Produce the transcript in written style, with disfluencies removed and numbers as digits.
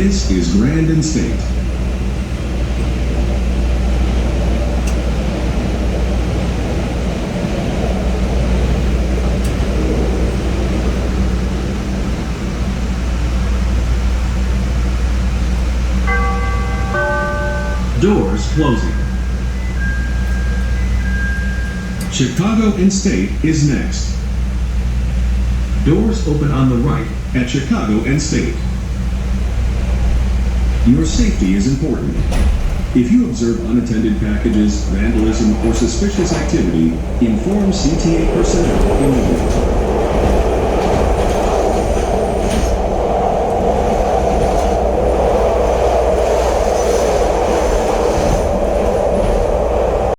This is Grand and State. Doors closing. Chicago and State is next. Doors open on the right at Chicago and State. Your safety is important. If you observe unattended packages, vandalism, or suspicious activity, inform CTA personnel immediately.